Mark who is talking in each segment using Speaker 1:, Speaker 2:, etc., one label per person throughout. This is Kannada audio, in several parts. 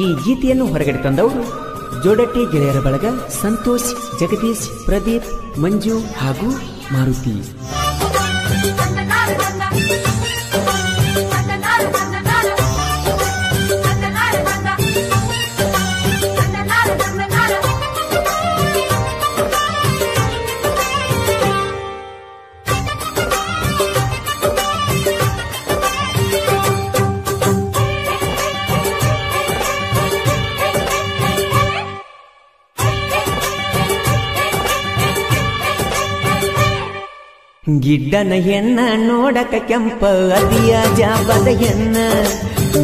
Speaker 1: ಈ ಗೀತೆಯನ್ನು ಹೊರಗಡೆ ತಂದವರು ಜೋಡಟ್ಟಿ ಗೆಳೆಯರ ಬಳಗ ಸಂತೋಷ್, ಜಗದೀಶ್, ಪ್ರದೀಪ್, ಮಂಜು ಹಾಗೂ ಮಾರುತಿ. ಗಿಡ್ಡನ ಹೆಣ್ಣ ನೋಡಕ ಕೆಂಪ ಅದಿಯ ಜಾಬದ ಹೆಣ್ಣ,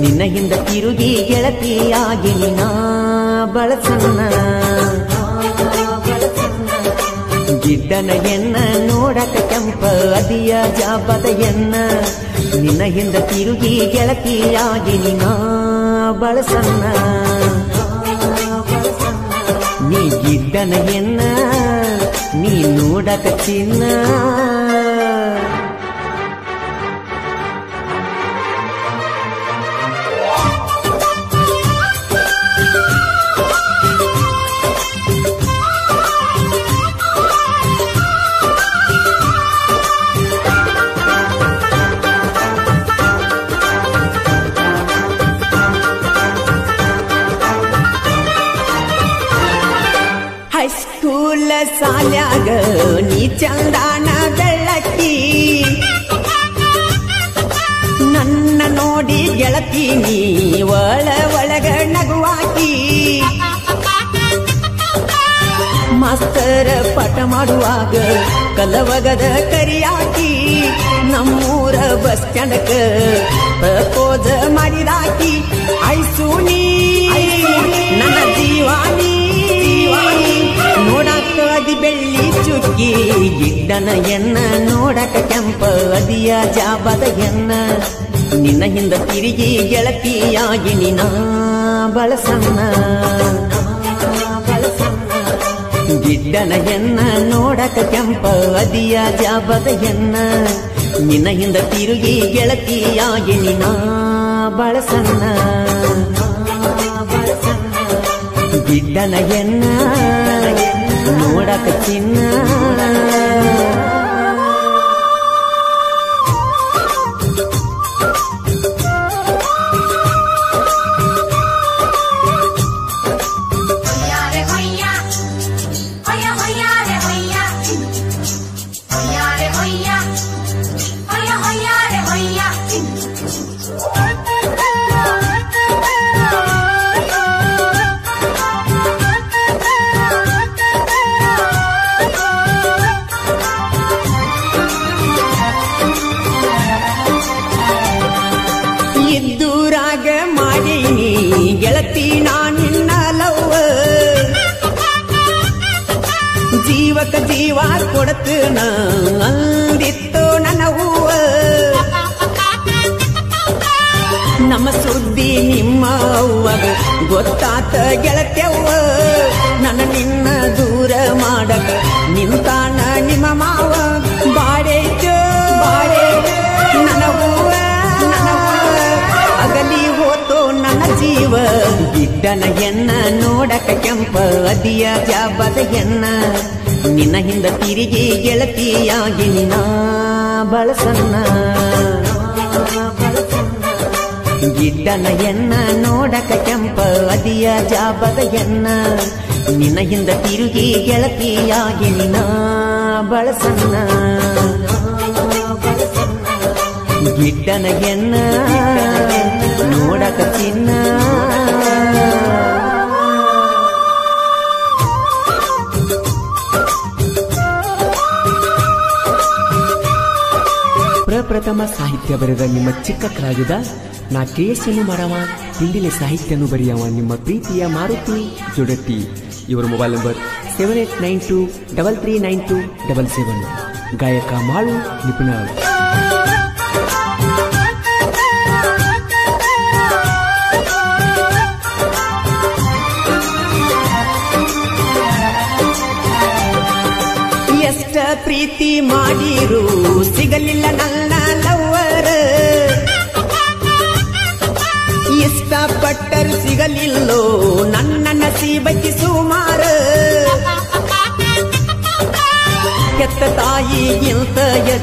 Speaker 1: ನಿನ್ನ ಹಿಂದ ತಿರುಗಿ ಗೆಳತಿಯಾಗಿ ನಿನ್ನ ಬಳಸಣ್ಣ. ಗಿಡ್ಡನ ಹೆಣ್ಣ ನೋಡಕ ಕೆಂಪ ಅದಿಯ ಜಾಬದ ಹೆಣ್ಣ, ನಿನ್ನ ಹಿಂದ ತಿರುಗಿ ಗೆಳತಿಯಾಗಿ ನಿನ್ನ ಬಳಸಣ್ಣ. ನೀ ಗಿಡ್ಡನ ಹೆಣ್ಣ ನೀ ನೋಡಕ ಚಿನ್ನ. ಹೈಸ್ಕೂಲ್ ಸಾಲ್ಯಾಗ ನೀ ಚಂದಾನ ಬೆಳಕಿ, ನನ್ನ ನೋಡಿ ಗೆಳತಿ ನೀ ಒಳಗ ನಗುವಾಕಿ. ಮಾಸ್ತರ ಪಾಠ ಮಾಡುವಾಗ ಕಲವಗದ ಕರಿಯಾಕಿ, ನಮ್ಮೂರ ಬಸ್ ಸ್ಟ್ಯಾಂಡಕ ಪ್ರಪೋಜ ಮಾಡಿದಾಕಿ. ಐಸು ನೀ ನನ್ನ ಜೀವಾನಿ, ನೋಡಕ ಅದಿ ಬೆಳ್ಳಿ ಚುಕ್ಕಿ. ಗಿಡ್ಡನ ಎನ್ನ ನೋಡಕ ಕೆಂಪ ಅದಿಯ ಜಾಬದ ಎನ್ನ, ನಿನ್ನ ಹಿಂದ ತಿರುಗಿ ಗೆಳತಿಯಾಗಿ ನಿನ್ನ ಬಳಸಣ್ಣ. ಗಿಡ್ಡನ ಎನ್ನ ನೋಡಕ ಕೆಂಪ ಅದಿಯ ಜಾಬದ ಎನ್ನ, ನಿನ್ನ ಹಿಂದ ತಿರುಗಿ ಗೆಳತಿಯಾಗಿ ನಿನ್ನ ಬಳಸಣ್ಣ. ಗಿಡ್ಡನ ಎನ್ನ ನೋಡಕ ಚಿನ್ನ. ಇದ್ದೂರಾಗ ಮಾಡೀನಿ ಗೆಳತಿ ನಾನಿನ್ನ ಲವ್ವ, ಜೀವಕ ಜೀವ ಕೊಡತನ ಅಂದಿತ್ತು ನನ್ನ ಹೂವ. ನಮ್ಮ ಸುದ್ದಿ ನಿಮ್ಮ ಅವ್ವಾಗ ಗೊತ್ತಾತ ಗೆಳತ್ಯವ್ವ, ನನ್ನ ನಿನ್ನ ದೂರ ಮಾಡಕ ನಿಂತಾನ ನಿಮ್ಮ ಮಾವ. ಬಾಡೇಜೋ ನನ್ನ ಹೂವ, ಅಗಲಿ ಹೋತೋ ನನ್ನ ಜೀವ. ಗಿಡ್ಡನ ಎನ್ನ ನೋಡಕ ಕೆಂಪ ಅದಿಯ ಜಾಬದ ಎನ್ನ, ನಿನ್ನ ಹಿಂದ ತಿರುಗಿ ಗೆಳತಿಯಾಗಿ ನಿನ್ನ ಬಳಸಣ್ಣ. ಗಿಡ್ಡನ ಎನ್ನ ನೋಡಕ ಕೆಂಪ ಅದಿಯ ಜಾಬದ ಎನ್ನ, ನಿನ್ನ ಹಿಂದ ತಿರುಗಿ ಗೆಳತಿಯಾಗಿ ನಿನ್ನ ಬಳಸಣ್ಣ. ಗಿಡ್ಡನ ಎನ್ನ ನೋಡಕ ಚಿನ್ನ. ಪ್ರಪ್ರಥಮ ಸಾಹಿತ್ಯ ಬರೆದ ನಿಮ್ಮ ಚಿಕ್ಕ ಕಲಾವಿದ ನಾ ಕೇಸನ್ನು ಮಾಡವ, ಹಿಂದಿನ ಸಾಹಿತ್ಯನು ಬರೆಯವ ನಿಮ್ಮ ಪ್ರೀತಿಯ ಮಾರುತಿ ಜೋಡಟ್ಟಿ. ಇವರ ಮೊಬೈಲ್ ನಂಬರ್ 7892339277. ಗಾಯಕ ಮಾಳು ನಿಪುಣ. ಎಷ್ಟ ಪ್ರೀತಿ ಮಾಡಿರು ಸಿಗಲಿಲ್ಲ ನನ್ನ ಲವ್ವರ್, ಇಷ್ಟಪಟ್ಟರು ಸಿಗಲಿಲ್ಲೋ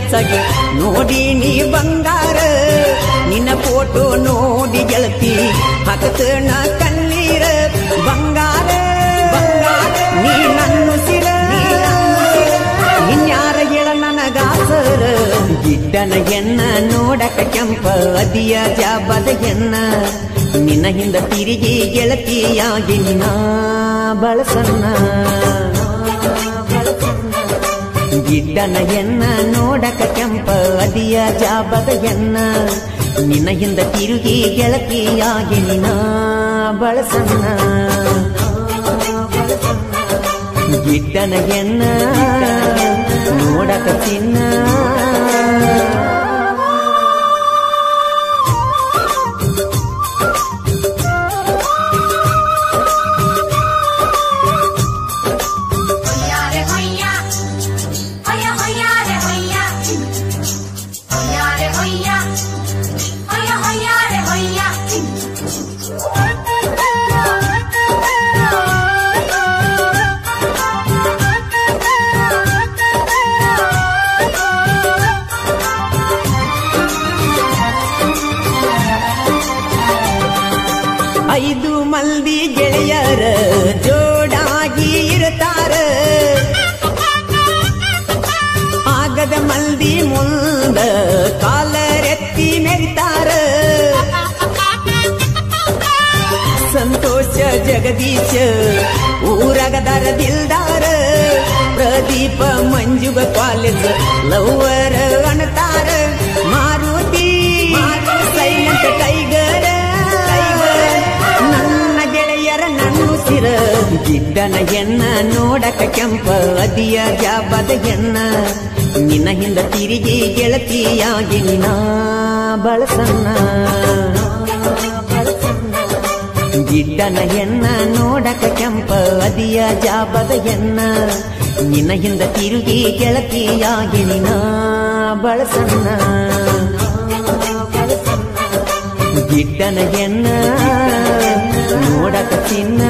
Speaker 2: ಹೆಚ್ಚಾಗಿ ನೋಡಿ ನೀ ಬಂಗಾರ ನಿನ್ನ ಫೋಟೋ ನೋಡಿ ಗೆಳತಿ ಹಾಕತನ ಕಣ್ಣೀರ ಬಂಗಾರ ನೀ ನನ್ನ ಸಿರ ಇನ್ಯಾರ ಹೇಳ ನನಗಾಸರ ಗಿಡ್ಡನ ಎನ್ನ ನೋಡಕ ಕೆಂಪ ಅದಿಯ ಜಾಬದ ಎನ್ನ ನಿನ್ನ ಹಿಂದ ತಿರುಗಿ ಗೆಳತಿಯಾಗಿ ನಿನ್ನ ಬಳಸನ್ನ ಗಿಡ್ಡನ ಎನ್ನ ನೋಡಕ ಕೆಂಪ ಅದಿಯ ಜಾಬದ ಎನ್ನ ನಿನ್ನ ಹಿಂದ ತಿರುಗಿ ಗೆಳತಿಯಾಗಿ ನಿನ್ನ ಬಳಸನ್ನ ಗಿಡ್ಡನ ಎನ್ನ ನೋಡಕ ಚಿನ್ನ ಐದು ಮಂದಿ ಗೆಳೆಯರ ಜೋಡಾಗಿ ಇರುತ್ತಾರ ಆಗದ ಮಂದಿ ಮುಂದ ಕಾಲರೆತ್ತಿ ಮೆರಿತಾರ ಸಂತೋಷ ಜಗದೀಶ ಊರಗದರ ದಿಲ್ದಾರ ಪ್ರದೀಪ ಮಂಜುಗ ಕಾಲೇಜ್ ಲವ್ವರ ಅಣತಾರ ಮಾರುತಿ ಸೈಲೆಂಟ್ ಟೈಗರ ನನ್ನ ಗೆಳೆಯರ ನನ್ನುಸಿರ ಗಿಡ್ಡನ ಎನ್ನ ನೋಡಕ ಕೆಂಪ ಅದಿಯ ಜಾಬದ ಎನ್ನ ನಿನ್ನ ಹಿಂದ ತಿರುಗಿ ಗೆಳತಿಯಾಗಿ ನಿನ್ನ ಬಳಸನ್ನ ಗಿಡ್ಡನ ಎನ್ನ ನೋಡಕ ಕೆಂಪ ಅದಿಯ ಜಾಬದ ಎನ್ನ ನಿನ್ನ ಹಿಂದ ತಿರುಗಿ ಗೆಳತಿಯಾಗಿ ನಿನ್ನ ಬಳಸನ್ನ ಗಿಡ್ಡನ ಎನ್ನ ನೋಡಕ ಚಿನ್ನ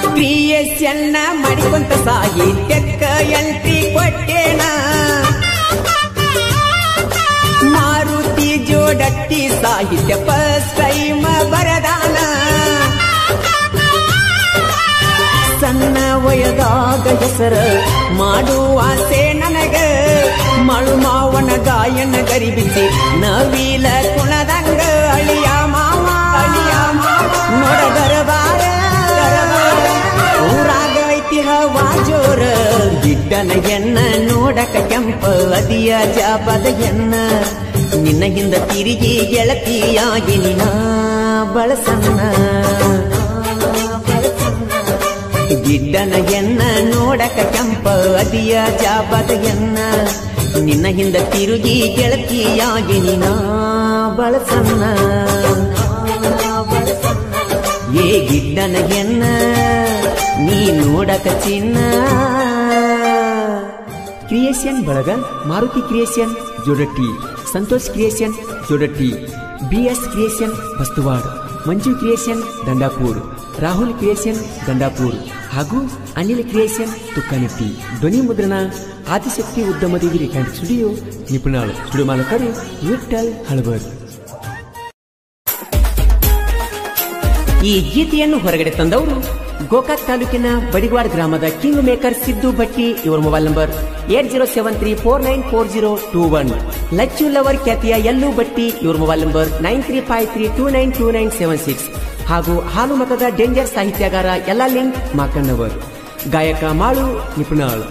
Speaker 2: ಕ್ರಿಯೇಷನ್ನ ಮಾಡಿಕೊಂತ ಸಾಹಿತ್ಯಕ್ಕ ಎಂಟ್ರಿ ಕೊಟ್ಟೇನ ಮಾರುತಿ ಜೋಡಟ್ಟಿ ಸಾಹಿತ್ಯ ಫಸ್ಟ್ ಟೈಮ್ ಬರದಾನ ಸಣ್ಣ ವಯದಾಗ ಹೆಸರ ಮಾಡುವ ಆಸೆ ನನಗ ಮಳು ಮಾವನ ಗಾಯನ ಗರಿಬಿಸಿ ನವೀಲ ಕುಣದಂಗ ಅಳಿಯ ಮಾವ ನೋಡದರ ಬಾರ ಊರಾಗ ಐತಿ ಹವಾ ಜೋರ ಗಿಡ್ಡನ ಎನ್ನ ನೋಡಕ ಕೆಂಪ ಅದಿಯ ಜಾಬದ ಎನ್ನ ನಿನ್ನ ಹಿಂದ ತಿರುಗಿ ಗೆಳತಿಯಾಗಿ ನಿನ್ನ ಬಳಸನ್ನ ಗಿಡ್ಡನ ಎನ್ನ ನೋಡಕ ಕೆಂಪ ಅದಿಯ ಜಾಬದ ಎನ್ನ ನಿನ್ನ ಹಿಂದ ತಿರುಗಿ ಗೆಳತಿಯಾಗಿ ನಿನ್ನ ಬಳಸನ್ನ ಏ ಗಿಡ್ಡನ ಎನ್ನ ನೀ ನೋಡಕ ಚಿನ್ನ ಕ್ರಿಯೇಷನ್ ಬಳಗ Maruti creation Jodatti Santosh creation Jodatti BS creation Bastuwad Manju creation Dandapur Rahul creation Dandapur ಹಾಗೂ ಅನಿಲ್ ಕ್ರಿಯೇಷನ್ ತುಕ್ಕನಟ್ಟಿ ಧ್ವನಿ ಮುದ್ರಣ ಆದಿಶಕ್ತಿ ಉದ್ಯಮದೇವಿ ರೆಕಾರ್ಡ್ ಸ್ಟುಡಿಯೋ ನಿಪುಣಾಳು ಸ್ಟುಡಿಯೋ ಮಾಲಕರು ವಿಠಲ್ ಹಳಬರ್. ಈ ಗೀತೆಯನ್ನು ಹೊರಗಡೆ ತಂದವರು ಗೋಕಾಕ್ ತಾಲೂಕಿನ ಬಡಿಗ್ವಾಡ್ ಗ್ರಾಮದ ಕಿಂಗ್ ಮೇಕರ್ ಸಿದ್ದು ಭಟ್ಟಿ. ಇವರ ಮೊಬೈಲ್ ನಂಬರ್ 8073494021. ಲಚ್ಚು ಲವರ್ ಖ್ಯಾತಿಯ ಯಲ್ಲು ಭಟ್ಟಿ. ಇವರ ಮೊಬೈಲ್ ನಂಬರ್ 9353292976. ಹಾಗೂ ಹಾಲು ಮತದ ಡೇಂಜರ್ ಸಾಹಿತ್ಯಗಾರ ಎಲ್ಲಾ ಲಿಂಕ್ ಮಾಕಣ್ಣವರ್. ಗಾಯಕ ಮಾಳು ನಿಪುಣಾಳು.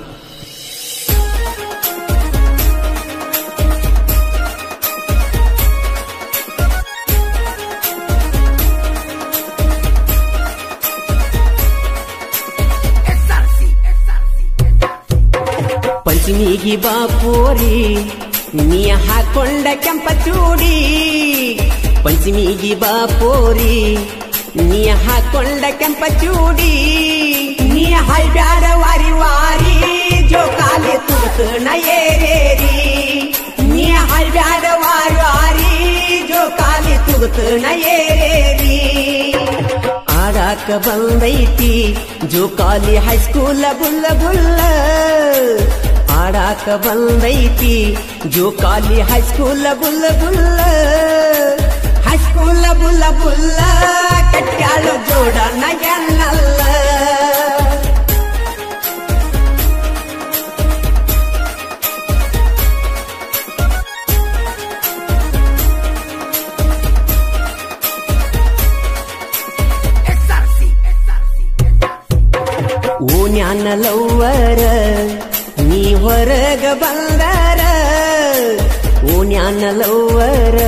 Speaker 2: ಪಂಚಮಿಗಿ ಬಾಪೋರಿ ನೀ ಹಾಕೊಂಡ ಕೆಂಪ ಚೂಡಿ ಪಂಚಮಿಗಿ ಬಾಪೋರಿ ನೀ ಹಾಕೊಂಡ ಕೆಂಪ ಚೂಡಿ ನೀ ಹಾಯ್ಬ್ಯಾಡ ವಾರಿ ವಾರಿ ಜೋಕಾಲಿ ತುಡುಕನ ಏರೇರಿ ನೀ ಹಾಯ್ಬ್ಯಾಡ ವಾರಿ ವಾರಿ ಜೋಕಾಲಿ ತುಡುಕನ ಏರೇರಿ ಆಡಾಕ ಬಂದೈತಿ ಜೋಕಾಲಿ ಹೈಸ್ಕೂಲ ಬುಲ್ಲ ಬುಲ್ಲ ಆಡಾಕ ಬಂದೈತಿ ಜೋಕಾಲಿ ಹೈಸ್ಕೂಲ ಬುಲ್ಲ ಬುಲ್ಲ ಹೈಸ್ಕೂಲ ಬುಲ್ಲ ಬುಲ್ಲ ಕಟ್ಟಾಳು ಜೋಡನ ಎನ್ನಲ್ಲ ಓ ಜ್ಞಾನ ಲವ್ವರ ನೀ ಹೊರಗ ಬಂದರ ಓ ಜ್ಞಾನ ಲವ್ವರ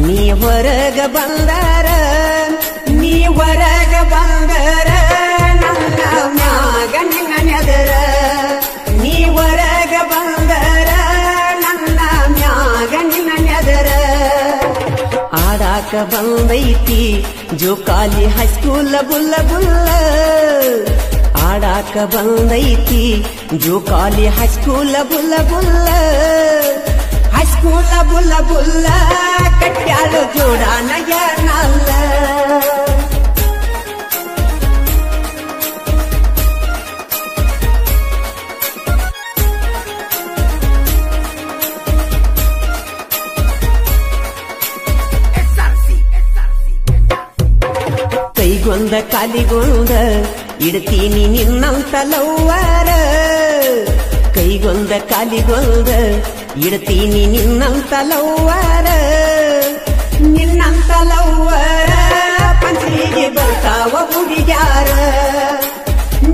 Speaker 2: ನೀ ಹೊರಗ ಬಂದರ ನೀ ಹೊರಗ ಬಂದರ ನನ್ನ ಮ್ಯಾಗ ನಿನ್ನ ನೆದರ ನೀ ಹೊರಗ ಬಂದರ ನನ್ನ ಮ್ಯಾಗ ನಿನ್ನ ನೆದರ ಆಡಾಕ ಬಂದೈತಿ ಜೋಕಾಲಿ ಹೈಸ್ಕೂಲ ಬುಲ್ಲ ಬುಲ್ಲ ಆಡಾಕ ಬಂದೈತಿ ಜೋಕಾಲಿ ಹೈಸ್ಕೂಲ ಬುಲ್ಲ ಬುಲ್ಲ ಹೈಸ್ಕೂಲ ಬುಲ್ಲ ಬುಲ್ಲ ಕಟ್ಯಾಳು ಜೋಡಾನ ಎನ್ನಲ್ಲ ಕೈಗೊಂದ ಕಾಲಿಗೊಂದ ಇಡ್ತೀನಿ ನಿನ್ನಂತ ಲವ್ವರ ಕೈಗೊಂದ ಕಾಲಿಗೊಂದ ಇಡ್ತೀನಿ ನಿನ್ನಂತ ಲವ್ವರ ನಿನ್ನಂತ ಲವ್ವರ ಪಂಚಮಿಗೆ ಬರ್ತಾವ ಹುಡುಗ್ಯಾರ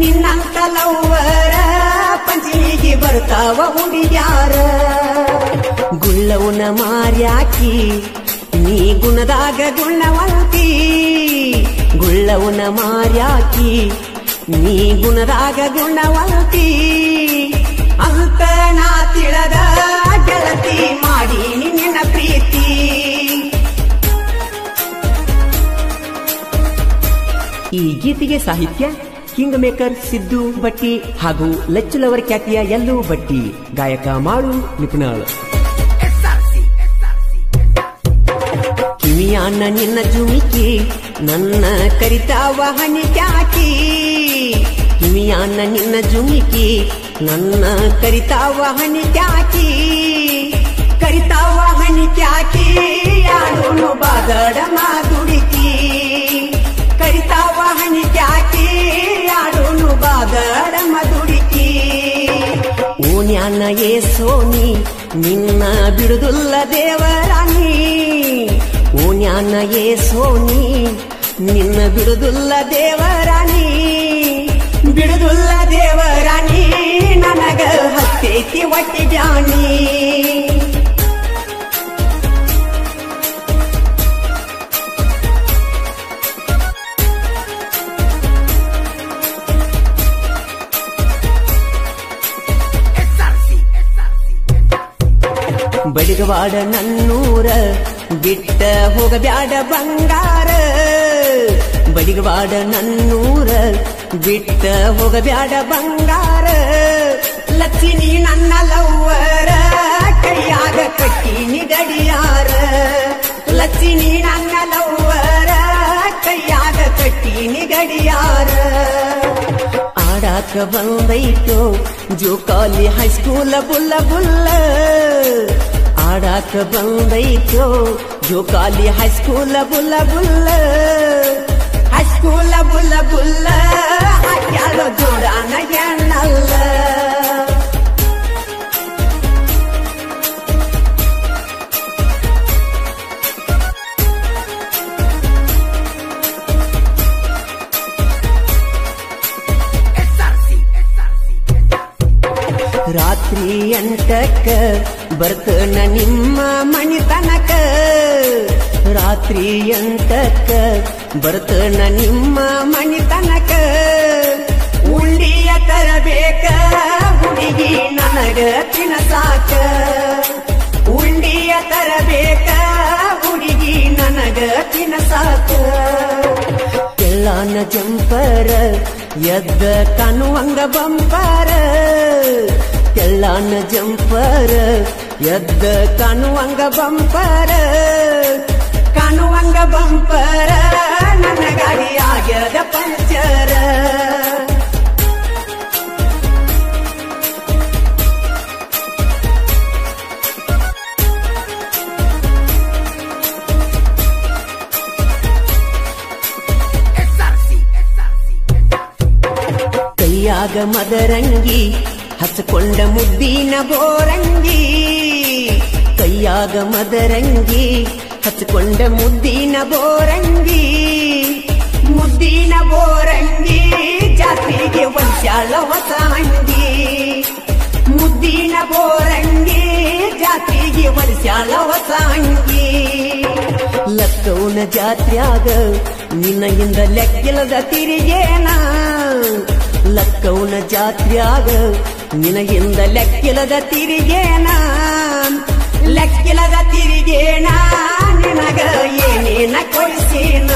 Speaker 2: ನಿನ್ನಂತ ಲವ್ವರ ಪಂಚಮಿಗೆ ಬರ್ತಾವ ಹುಡುಗ್ಯಾರ ಗುಳ್ಳವನ ಮಾರ್ಯಾಕಿ ನೀ ಗುಣದಾಗ ಗುಣವಂತಿ ಗುಳ್ಳವನ ಮಾರ್ಯಾಕಿ ನೀ ಗುಣದಾಗ ಗುಣವಂತಿ ಅಂತ ನಾ ತಿಳದ ಗೆಳತಿ ಮಾಡಿ ನಿನ್ನ ಪ್ರೀತಿ ಈ ಗೀತೆಗೆ ಸಾಹಿತ್ಯ ಕಿಂಗ್ ಮೇಕರ್ ಸಿದ್ದು ಬಟ್ಟಿ ಹಾಗೂ ಲಚ್ಚುಲವರ ಖ್ಯಾತಿಯ ಎಲ್ಲೂ ಬಟ್ಟಿ ಗಾಯಕ ಮಾಡು ನಿಪುಣಾಳು ಕಿವಿಯಾನ ನಿನ್ನ ಜುಮಿಕಿ ನನ್ನ ಕರಿತಾವ ಹನಿ ಕ್ಯಾಕಿ ಕಿವಿಯಾನ ನಿನ್ನ ಜುಮಿಕಿ ನನ್ನ ಕರಿತಾವ ಹನಿ ಕ್ಯಾಕಿ ಕರಿತಾವ ಹನಿ ಕ್ಯಾಕಿ ಯಾಡೂನು ಬಾಗಡ ಮಾದುಡಿಕಿ ಕರಿತಾವ ಹನಿ ಕ್ಯಾಕಿ ಯಾಡೂನು ಬಾಗಡ ಮದುಡಿಕಿ ಓ ಜ್ಞಾನ ಏ ಸೋನಿ ನಿನ್ನ ಬಿಡುದುಲ್ಲ ದೇವರಾಣಿ ಓ ಜ್ಞಾನ ಏ ಸೋನಿ ನಿನ್ನ ಬಿಡುದುಲ್ಲ ದೇವರಾಣಿ ಬಿಡುದುಲ್ಲ ದೇವರಾಣಿ ನನಗ ಹತ್ತೈತಿ ಒಟ್ಟಿ ಜಾಣಿ ಬಡಿಗವಾಡ ನನ್ನೂರ ಬಿಟ್ಟ ಹೋಗಬ್ಯಾಡ ಬಂಗಾರ ಬಡಿಗವಾಡ ನನ್ನೂರ ಬಿಟ್ಟ ಹೋಗಬ್ಯಾಡ ಬಂಗಾರ ಲಕ್ಷ್ಮಿ ನನ್ನ ಲವ್ವರ ಕೈಯಾಗ ಕಟ್ಟಿನಿ ಗಡಿಯಾರ ಲಕ್ಷ್ಮಿ ನನ್ನ ಲವ್ವರ ಕೈಯಾಗ ಕಟ್ಟಿನಿ ಗಡಿಯಾರ ಆಡಾಕ ಬಂದೈತೋ ಜೋಕಾಲಿ ಹೈಸ್ಕೂಲ ಬುಲ್ಲ ಬುಲ್ಲ ಆಡಾಕ ಬಂದೈತೋ ಜೋಕಾಲಿ ಹೈಸ್ಕೂಲ ಬುಲ್ಲ ಬುಲ್ಲ ಹೈಸ್ಕೂಲ ಬುಲ್ಲ ಬುಲ್ಲ ಹಾಕ್ಯಾಳೋ ಜೋಡಾನ ಎನ್ನಲ್ಲ ರಾತ್ರಿ 8ಕ್ಕ ಬರ್ತನ ನಿಮ್ಮ ಮನಿ ತನಕ ರಾತ್ರಿ 8ಕ್ಕ ಬರ್ತನ ನಿಮ್ಮ ಮನಿ ತನಕ ಉಂಡಿಯ ತರಬೇಕ ಹುಡುಗಿ
Speaker 3: ನನಗ ತಿನಸಾಕ ಉಂಡಿಯ ತರಬೇಕ ಹುಡುಗಿ ನನಗ ತಿನಸಾಕ ಕೆಳ್ಳಾನ ಜಂಪರ ಎದ್ದ ಕಾಣುವಂಗ ಬಂಪರ ಕೆಳ್ಳಾನ ಜಂಪರ ಎದ್ದ ಕಾಣುವಂಗ ಬಂಪರ ಕಾಣುವಂಗ ಬಂಪರ ನನ್ನ ಗಾಡಿ ಆಗ್ಯದ ಪಂಚರ ಕೈಯಾಗ ಮದರಂಗಿ ಹಚ್ಕೊಂಡ ಮುದ್ದಿನ ಬೋರಂಗಿ ಕೈಯಾಗ ಮದರಂಗಿ ಹಚ್ಕೊಂಡ ಮುದ್ದಿನ ಬೋರಂಗಿ ಮುದ್ದಿನ ಬೋರಂಗಿ ಜಾತ್ರೆಗೆ ಒಂದ್ಯಾಳ ಹೊಸ ಅಂಗಿ ಮುದ್ದಿನ ಬೋರಂಗಿ ಜಾತ್ರೆಗೆ ಒಂದ್ಯಾಳ ಹೊಸ ಅಂಗಿ ಲಕ್ಕವನ ಜಾತ್ರ್ಯಾಗ ನಿನ್ನೆಯಿಂದ ಲೆಕ್ಕಿಲ್ಲದ ತಿರಿಗೇನ ಲಕ್ಕವನ ಜಾತ್ರ್ಯಾಗ ನಿನಗಿಂದ ಲೆಕ್ಕಿಲ್ಲದ ತಿರಿಗೇನ ಲೆಕ್ಕಿಲ್ಲದ ತಿರಿಗೇನ ನಿನಗ ಏನೇನ ಕೊಡಿಸೇನ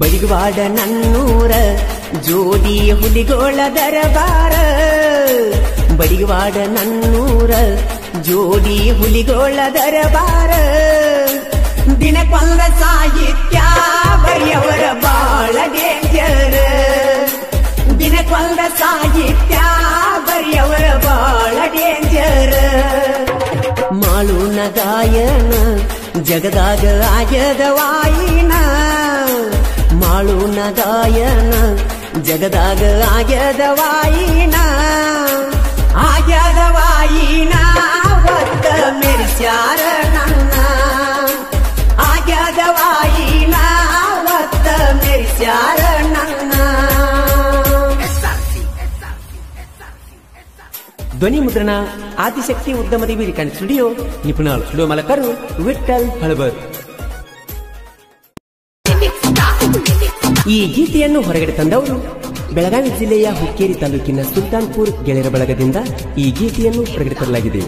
Speaker 3: ಬಡಿಗವಾಡ ನನ್ನೂರ ಜೋಡಿ ಹುಲಿಗೋಳ ದರಬಾರ ಬಡಿಗವಾಡ ನನ್ನೂರ ಜೋಡಿ ಹುಲಿಗೋಳ ದರಬಾರ ದಿನಕ್ಕೊಂದ ಸಾಹಿತ್ಯ ಬರೆಯವರ ಬಾಳ ಡೇಂಜರ್ ದಿನಕ್ಕೊಂದ ಸಾಹಿತ್ಯ ಬರೆಯವರ ಬಾಳ ಡೇಂಜರ್ ಮಾಳುನ ಗಾಯನ ಜಗದಾಗ ಆಗ್ಯದ ವಾಯಿನ ಮಾಳುನ ಗಾಯನ ಜಗದಾಗ ಆಗ್ಯದ ವಾಯಿನ ಆಗ್ಯದ ವಾಯಿನ ಒತ್ತ ಮೆರ್ಸ್ಯಾರ ನನ್ನ ಆಗ್ಯದ ವಾಯಿನ ಒತ್ತ ಮೆರ್ಸ್ಯಾರ ನನ್ನ
Speaker 2: ಧ್ವನಿ ಮುದ್ರಣ ಆದಿಶಕ್ತಿ ಉದ್ಯಮದ ವೀರಿಕನ್ ಸ್ಟುಡಿಯೋ ನಿಪುಣರು ಸ್ಟುಡಿಯೋ ಮಾಲಕರು ವಿಠಲ್ ಹಳಬರ್. ಈ ಗೀತೆಯನ್ನು ಹೊರಗಡೆ ತಂದವರು ಬೆಳಗಾವಿ ಜಿಲ್ಲೆಯ ಹುಕ್ಕೇರಿ ತಾಲೂಕಿನ ಸುಲ್ತಾನ್ಪುರ್ ಗೆಳೆಯರ ಬಳಗದಿಂದ ಈ ಗೀತೆಯನ್ನು ಹೊರಗಡೆ ತರಲಾಗಿದೆ.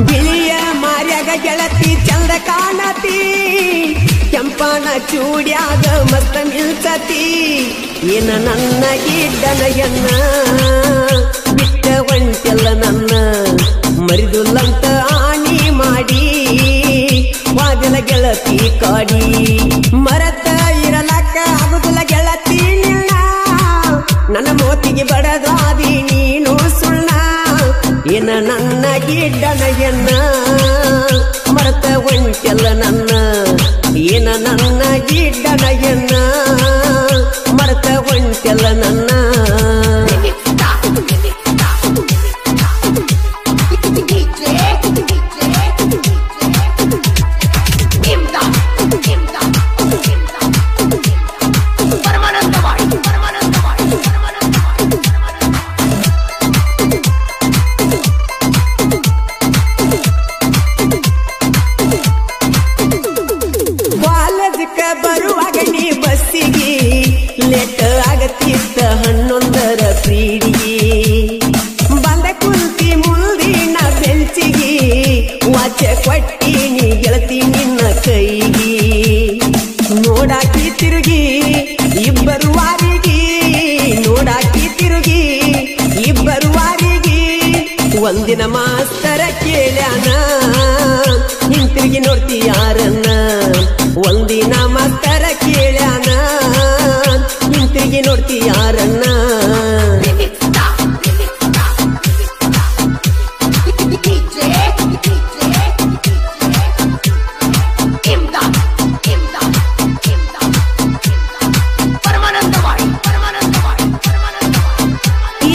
Speaker 3: ಬಿಳಿಯ ಮಾರ್ಯಾಗ ಗೆಳತಿ ಚಂದ ಕಾಣತಿ ಕೆಂಪನ ಚೂಡ್ಯಾಗ ಮಸ್ತ ನಿಲ್ಸತಿ ಏನ ನನ್ನ ಗಿಡ್ಡನಯನ್ನ ಬಿಟ್ಟ ಒಂಟೆಲ್ಲ ನನ್ನ ಮರಿದುಲ್ಲಂತ ಆಣಿ ಮಾಡಿ ವಾದಿಲ ಗೆಳತಿ ಕಾಡಿ ಮರತ ಇರಲಕ್ಕ ಆಗುದಿಲ್ಲ ಗೆಳತಿ ನಿನ್ನ ನನ್ನ ಮೋತಿಗೆ ಬಡದಾದಿ ನೀನು ಸುಳ್ಳ ಏನ ನನ್ನ ಗಿಡ್ಡನಯನ್ನ ಮರತ ಒಂಟೆಲ್ಲ ನನ್ನ ಏನ ನನ್ನ ಗಿಡ್ಡನಯನ್ನ ಮರತ ಒಂಟೆಲ್ಲ ನನ್ನ ಬರುವಾಗ ನೀ ಬಸ್ಸಿಗೆ ಲೇಟ್ ಆಗತ್ತಿದ್ದ 11ರ ಪೀಡಿಗೆ ಬಂದ ಕುಂತಿ ಮುಂದಿನ ಬೆಂಚಿಗೆ ವಾಚ ಕೊಟ್ಟಿನಿ ಗೆಳತಿ ನಿನ್ನ ಕೈಗೆ ನೋಡಾಕಿ ತಿರುಗಿ ಇಬ್ಬರು ವಾರಿಗೆ ನೋಡಾಕಿ ತಿರುಗಿ ಇಬ್ಬರು ವಾರಿಗೆ ಒಂದಿನ ಮಾಸ್ತರ ಕೇಳ್ಯಾನ ಹಿಂತಿರುಗಿ ನೋಡ್ತಿ ಯಾರನ್ನ ಒಂದಿನ ಮಾಸ್ತರ ಕೇಳ್ಯಾನ ಹಿಂತಿರುಗಿ ನೋಡ್ತಿ ಯಾರನ್ನ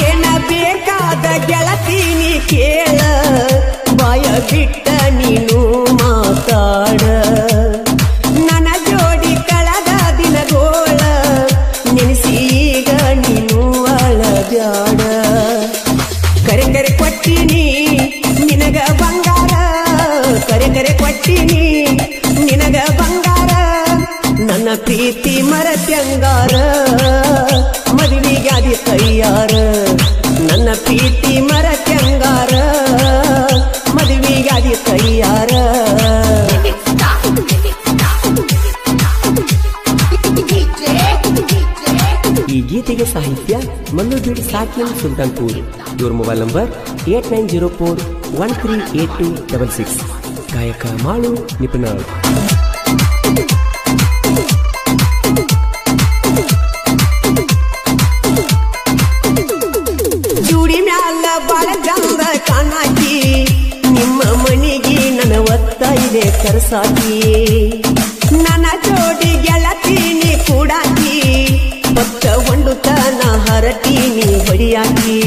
Speaker 3: ಏನ ಬೇಕಾದ ಗೆಳತಿ ಕೇಳ ಬಾಯ ಬಿಟ್ಟ ನೀನು ಮಾತಾಡ ನನ್ನ ಜೋಡಿ ಕಳೆದ ದಿನಗೋಳ ನೆನೆಸಿ ಈಗ ನೀನು ಅಳಬ್ಯಾಡ ಕರೆ ಕರೆ ಕೊಟ್ಟಿನಿ ನಿನಗ ಬಂಗಾರ ಕರೆ ಕರೆ ಕೊಟ್ಟಿನಿ ನಿನಗ ಬಂಗಾರ ನನ್ನ ಪ್ರೀತಿ ಮರತ್ಯಂಗಾರ ಮದುವೆಗಾದಿ ತಯ್ಯಾರ ನನ್ನ ಪ್ರೀತಿ ಮರತ್ಯಂಗಾರ ಮದುವೆಗಾದಿ ತಯ್ಯಾರ
Speaker 2: ಈ ಗೀತೆಗೆ ಸಾಹಿತ್ಯ ಮಲ್ಲು ಬೀಡ್ ಸಾಕಿನ್ ಸುಲ್ತಾನ್ಪುರ್. ಇವ್ರ ಮೊಬೈಲ್ ನಂಬರ್ 8904138266. ಗಾಯಕ ಮಾಳು ನಿಪುಣಾಳ್.
Speaker 3: ಜೂಡಿ ಮ್ಯಾಲ ಬಾಳ ಚಂದ ಕಾಣಾಕಿ ನಿಮ್ಮ ಮನಿಗೆ ನನ್ನ ಒತ್ತಾಯಿದೆ ಕರ್ಸಾಕಿ ನನ್ನ ಜೋಡಿ ಗೆಳತೀನಿ ಕೂಡಾಕಿ ಪಕ್ಕ ಒಂದು ತನ ಹರಟೀನಿ ಹೊಡಿಯಾಕಿ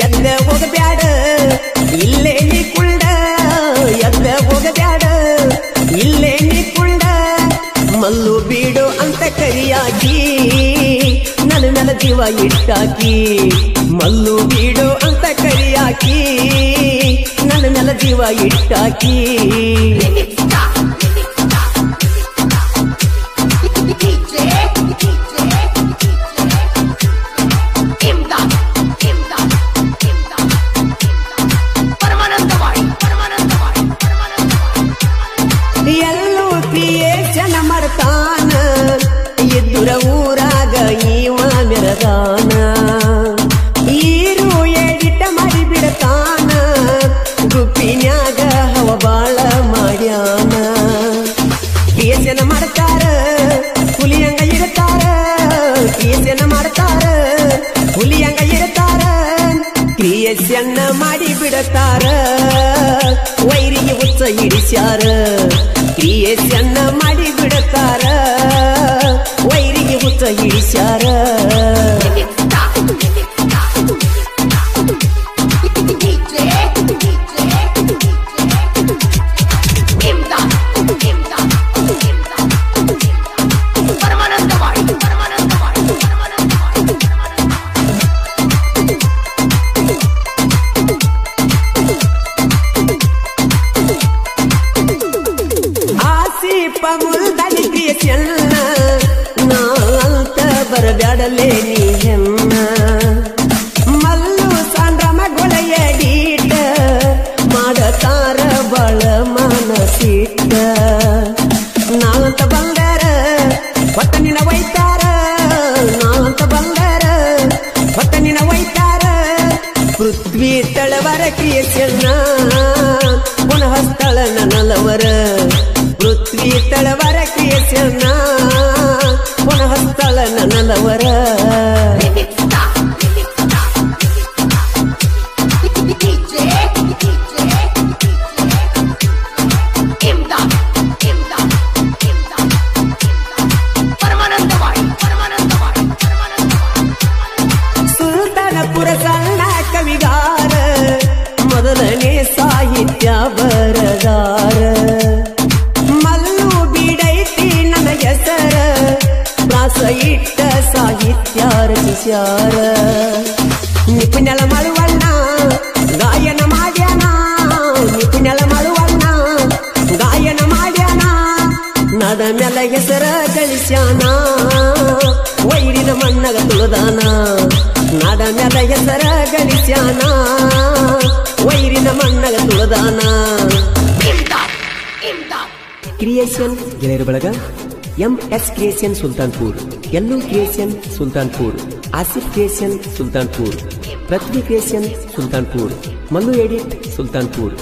Speaker 3: ಎದ್ದ ಹೋಗಬ್ಯಾಡ ಇಲ್ಲೇ ನೀ ಕುಳ್ಳ ಎದ್ದ ಹೋಗಬ್ಯಾಡ ಇಲ್ಲೇ ನೀ ಕುಳ್ಳ ಮಲ್ಲು ಬೀಡು ಅಂತ ಕರಿಯಾಕಿ ನನ್ನ ಮೇಲೆ ಜೀವ ಇಟ್ಟಾಕಿ ಮಲ್ಲು ಬೀಡು ಅಂತ ಕರಿಯಾಕಿ ನನ್ನ ಮೇಲೆ ಜೀವ ಇಟ್ಟಾಕಿ ಎಲ್ಲೂ ಕ್ರಿಯೇಷನ್ ಮಾಡ್ತಾನ ಎದ್ದುರ ಊರಾಗ ಈವ ಮೆರದಾನ ಈರು ಎಡಿಟ ಮಾಡಿ ಬಿಡತಾನ ಗುಪ್ಪಿನ್ಯಾಗ ಹವ ಬಾಳ ಮಾಡ್ಯಾನ ಕ್ರಿಯೇಷನ್ ಮಾಡ್ತಾರ ಹುಲಿಯಂಗ ಇರ್ತಾರ ಕ್ರಿಯೇಷನ್ ಮಾಡ್ತಾರ ಹುಲಿಯಂಗ ಇರ್ತಾರ ಕ್ರಿಯೇಷನ್ ಮಾಡಿ ಬಿಡತಾರ ವೈರಿಗೆ ಹುಚ್ಚ ಹಿಡಿಸ್ಯಾರ ಕ್ರಿಯೇಷನ್ ಮಾಡಿ ಬಿಡತಾರ ವೈರಿಗೆ ಹುಚ್ಚ ಹಿಡಿಸ್ಯಾರ ಮುಲ್ದಾನಿ ಕ್ರಿಯೇಷನ್ ನಾ ಅಂತ ಬರಬ್ಯಾಡಲೇ ನೀ ಹೆಣ್ಣ ಮಲ್ಲು ಸಾಂಡ್ರಮಗೊಳ ಎಡೀಟ ಮಾಡತಾರ ಬಳ ಮನಸಿಟ್ಟ ನಾವಂತ ಬಂಗಾರ ಹೊತ್ತ ನಿನ ಒಯ್ತಾರ ನಾವಂತ ಬಂಗಾರ ಹೊತ್ತ ನಿನ ಒಯ್ತಾರ ಪೃಥ್ವಿ ತಳವರ ಕ್ರಿಯೇಷನ್ ಪುನಃ ಸ್ಥಳ ನನ್ನಲವರ ಪೃಥ್ವಿ ತಳವರ ಕ್ರಿಯೇಷನ್ ಪುನಃ ಸ್ಥಳ ನನ್ನಲವರ ಸುಲ್ತಾನಪುರ ಸಣ್ಣ ಕವಿಗಾರ ಮೊದಲನೇ ಸಾಹಿತ್ಯ ಬರದಾರ ಮಲ್ಲು ಬೀಡೈತಿ ನನ್ನ ಹೆಸರ ಪ್ರಾಸ ಇಟ್ಟ ಸಾಹಿತ್ಯ ರಚಿಸ್ಯಾರ ನಿಪುಣಳ ಮಾಡುವಣ್ಣ ಗಾಯನ ಮಾಡ್ಯಾನ ನಿಪುಣಳ ಮಾಡುವಣ್ಣ ಗಾಯನ ಮಾಡ್ಯಾನ ನದ ಮೆಲ ಹೆಸರ ಗಳಿಸ್ಯಾನ ವೈರಿನ ಮಣ್ಣಗ ತುಳದಾನ ನದ ಮೆಲ ಹೆಸರ ಗಳಿಸ್ಯಾನ ವೈರಿನ ಮಣ್ಣಗ ತುಳದಾನ
Speaker 2: ಕ್ರಿಯೇಷನ್ ಗೆಳೆಯರ ಬಳಗ MS creation Sultanpur, Ellu creation Sultanpur, Asif creation Sultanpur, Prithvi creation Sultanpur, Mallu edit Sultanpur,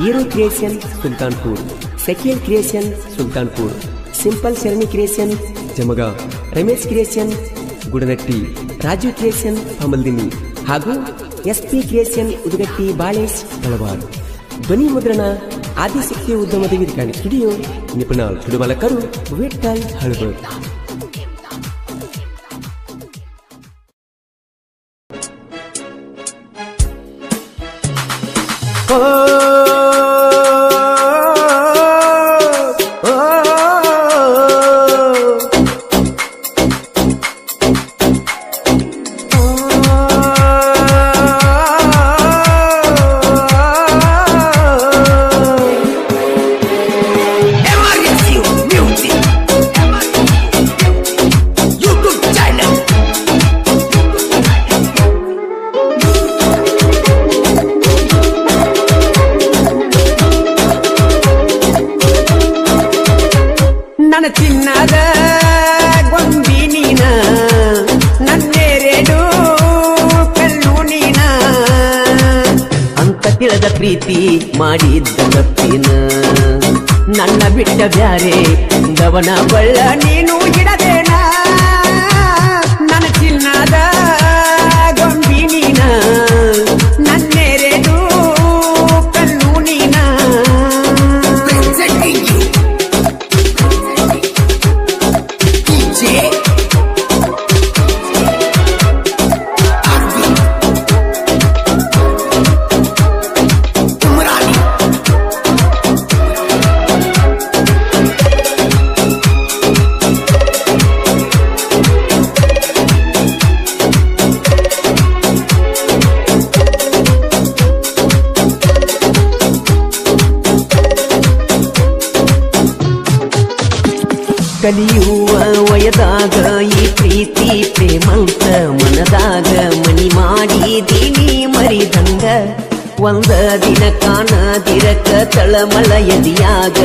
Speaker 2: Eru creation Sultanpur, Sekil creation Sultanpur, simple Sharani creation Jamaga, Ramesh creation Gudanatti, Raju creation Pamaldini ಹಾಗೂ SP ಕ್ರಿಯೇಷನ್ ಉದುಗಟ್ಟಿ ಬಾಳೇಶ್ ತಳವಾರ್. ಧ್ವನಿ ಮುದ್ರಣ ಆದಿಶಕ್ತಿ ಉದ್ಯಮದ ವೇದಿಕೆ ಸ್ಟುಡಿಯೋ ನಿಪುಣಾಳ್ ತುಡುಮಲಕರು ವಿಠ್ಠಲ್ ಹಳಬರ್.
Speaker 3: ಚಿನ್ನದ ಗೊಂಬಿ ನೀನ ನನ್ನೆರೆಡು ಕಲ್ಲು ನೀನ ಅಂತ ತಿಳಿದ ಪ್ರೀತಿ ಮಾಡಿದ್ದ ತಪ್ಪಿನ ನನ್ನ ಬಿಟ್ಟ ಬ್ಯಾರೆ ದವನ ಬಳ್ಳ ನೀನು ಹಿಡದೇನ ನನ್ನ ಚಿನ್ನದ ಗೊಂಬಿ ನೀನ ನನ್ನೆರೆಡು ಕಲ್ಲು ನೀನ ಕಲಿಯುವ ವಯದಾಗ ಈ ಪ್ರೀತಿ ಪ್ರೇಮಂತ ಮನದಾಗ ಮನಿ ಮಾಡಿದೀನಿ ಮರಿದಂಗ ಒಂದ ದಿನ ಕಾಣದಿರಕ ತಳಮಳ ಎದಿಯಾಗ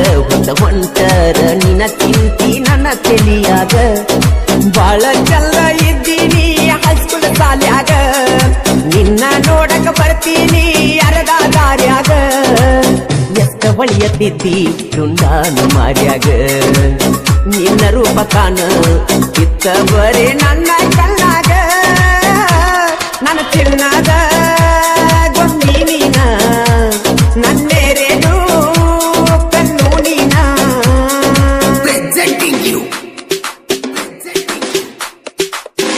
Speaker 3: ಹೊಂಟರ ನಿನ್ನ ಚಿಂತಿ ನನ್ನ ತೆಲಿಯಾಗ ಬಾಳ ಚಲ್ಲ ಇದ್ದೀನಿ ಹೈಸ್ಕೂಲ್ ಶಾಲ್ಯಾಗ ನಿನ್ನ ನೋಡಕ ಬರ್ತೀನಿ ಅರದ ದಾರ್ಯಾಗ ಎಷ್ಟ ಹೊಳಿಯತ್ತಿದ್ದಿ ರುಂಡಾನ ಮಾರ್ಯಾಗ ನಿನ್ನ ರೂಪ ಕಾಣ ಇತ್ತ ಬರೇ ನನ್ನ ಕಣ್ಣಾಗ ನನ್ನ ಚಿನ್ನದ ಗೊಂಬಿ ನೀನ ನನ್ನೆರೆಡು ಕಣ್ಣು ನೀನ
Speaker 4: Presenting you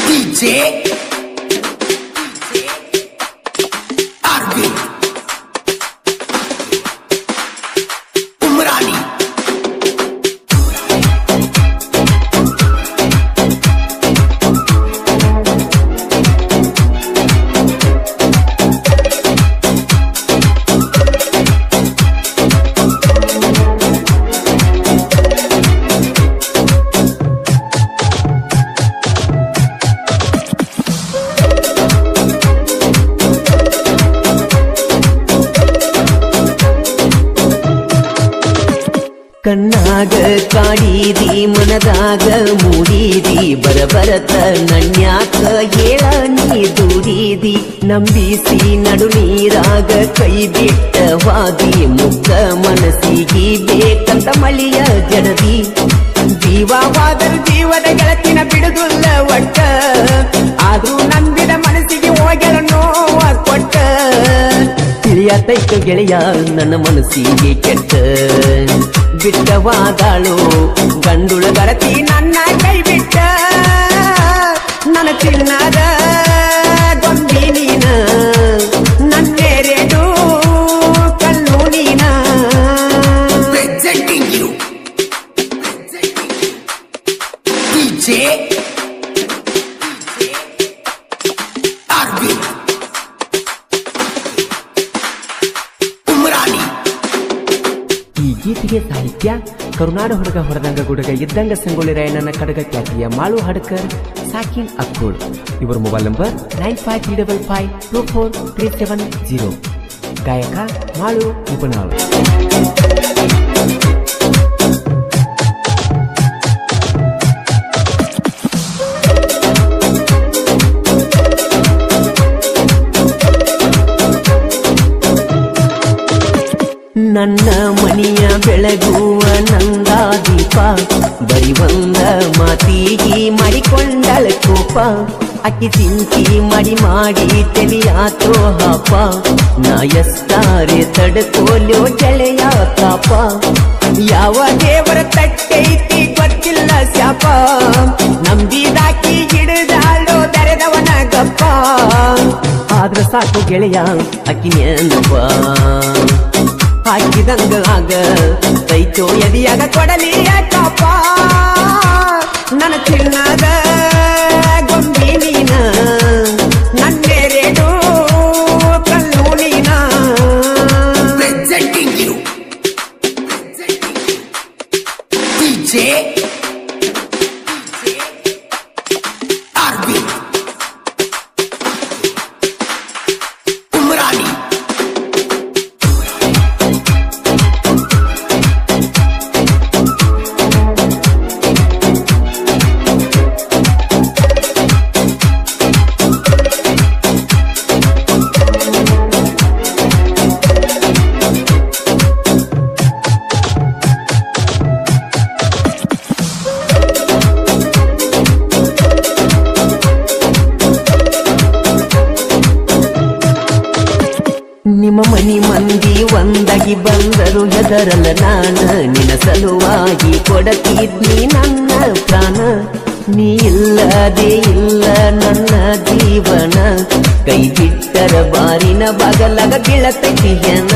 Speaker 4: DJ Arvind Umrani
Speaker 3: ಕಣ್ಣಾಗ ಕಾಡಿದಿ ಮನದಾಗ ಮೂಡಿದಿ ಬರಬರತ ನನ್ಯಾಕ ಹೇಳ ನೀ ದೂರಿದಿ ನಂಬಿಸಿ ನಡು ನೀರಾಗ ಕೈ ಬಿಟ್ಟವಾದಿ ಮುಗ್ಧ ಮನಸ್ಸಿಗೆ ಬೇಕಂತ ಮಳಿಯ ಜಡದಿ ಜೀವವಾದರೂ ಜೀವದ ಗೆಳತಿನ ಬಿಡುದಿಲ್ಲ ಒಟ್ಟ ಆದ್ರೂ ನಂಬಿದ ಮನಸ್ಸಿಗೆ ಹೋಗಲು ನೋವ ಕೊಟ್ಟ ತಿಳಿಯತೈತು ಗೆಳೆಯ ನನ್ನ ಮನಸ್ಸಿಗೆ ಕೆಟ್ಟ ಬಿಟ್ಟವಾದಾಳು ಗಂಡುಳ ಗರತಿ ನನ್ನ ಕೈ ಬಿಟ್ಟ ನನ್ನ ಚಿನ್ನದ ಗೊಂಬಿ ನೀನ ನನ್ನೆರೆಡು ಕಲ್ಲು ನೀನ
Speaker 4: Presenting you DJ Arvind Umrani
Speaker 2: ಈ ಗೀತೆಗೆ ಸಾಹಿತ್ಯ ಕರುನಾಡ ಹುಡುಗ ಹೊರದಂಗ ಗುಡುಗ ಇದ್ದಂಗ ಸಂಗೊಳ್ಳಿ ರಾಯಣ್ಣನ ಕಡಗ ಖ್ಯಾತಿಯ ಮಾಳು ಹಡ್ಕರ್ ಸಾಕಿನ್ ಅಕ್ಕೋಳ್. ಇವರ ಮೊಬೈಲ್ ನಂಬರ್ 9535543730. ಗಾಯಕ ಮಾಳು ಉಪನಾಳ್.
Speaker 3: ನನ್ನ ಮನಿಯ ಬೆಳಗುವ ನಂದ ದೀಪ ಬರಿ ಒಂದ ಮಾತಿಗೆ ಮಾಡಿಕೊಂಡಳ ಕೋಪ ಅಕ್ಕಿ ಚಿಂತಿ ಮಾಡಿ ಮಾಡಿ ತೆಲಿಯಾತೋ ಹಾಪ ನಾ ಎಷ್ಟಾರೆ ತಡ್ಕೋಲ್ಯೋ ಗೆಳೆಯ ತಾಪ ಯಾವ ದೇವರ ತಟ್ಟೈತಿ ಗೊತ್ತಿಲ್ಲ ಶಾಪ ನಂಬಿದಾಕಿ ಹಿಡಿದಾಳೋ ತೆರೆದವನ ಗಪ್ಪ ಆದ್ರ ಸಾಕು ಗೆಳೆಯ ಅಕ್ಕಿ ನೆನಪ ಹಾಕಿದಂಗ ಆಗ ಕೈತೋ ಎದಿಯಾಗ ಕೊಡಲಿ ಯಾಕಪ್ಪ ನನ್ನ ಚಿನ್ನದ ಗೊಂಬಿ ನೀನ ನನ್ನೆರೆಡು ಕಲ್ಲು ನೀನ
Speaker 4: Presenting you DJ Arvind Umrani
Speaker 3: ನಿಮ್ಮ ಮನಿ ಮಂದಿ ಒಂದಾಗಿ ಬಂದರು ಹೆದರಲ್ಲ ನಾನ ನಿನ್ನ ಸಲುವಾಗಿ ಕೊಡತಿದ್ನಿ ನನ್ನ ಪ್ರಾಣ ನೀ ಇಲ್ಲದೆ ಇಲ್ಲ ನನ್ನ ಜೀವನ ಕೈ ಬಿಟ್ಟರ ಬಾರಿನ ಬಗಲಗ ಬೀಳತೈತಿ ಹೆಣ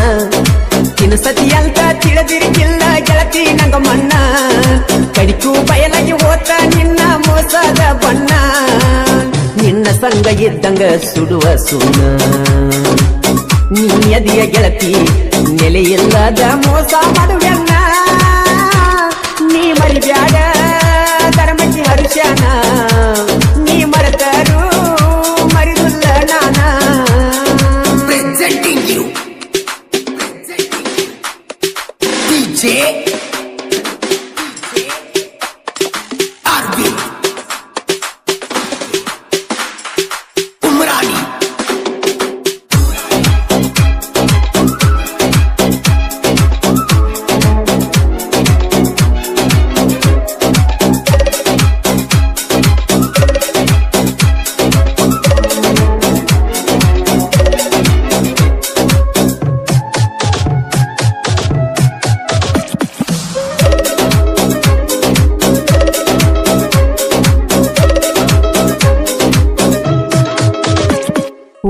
Speaker 3: ಇನ್ನು ಸತಿ ಅಂತ ತಿಳಿದಿರಿಗಿಲ್ಲ ಗೆಳತಿ ನಂಗ ಮಣ್ಣ ಕಡಿಕು ಬಯಲಾಗಿ ಹೋತ ನಿನ್ನ ಮೋಸದ ಬಣ್ಣ ನಿನ್ನ ಸಂಗ ಇದ್ದಂಗ ಸುಡುವ ಸುಣ್ಣ ನೀ ಎದೆಯ ಗೆಳತಿ ನೆಲೆಯಿಲ್ಲದ ಮೋಸ ಮಾಡುವೆನ್ನ ನೀ ಮರಿಬ್ಯಾಡ ಧರ್ಮಕ್ಕೆ ಹರುಷನ ನೀ ಮರೆತರು ಮರಿದುಲ್ಲ ನಾನ
Speaker 4: Presenting you DJ Arvind Umrani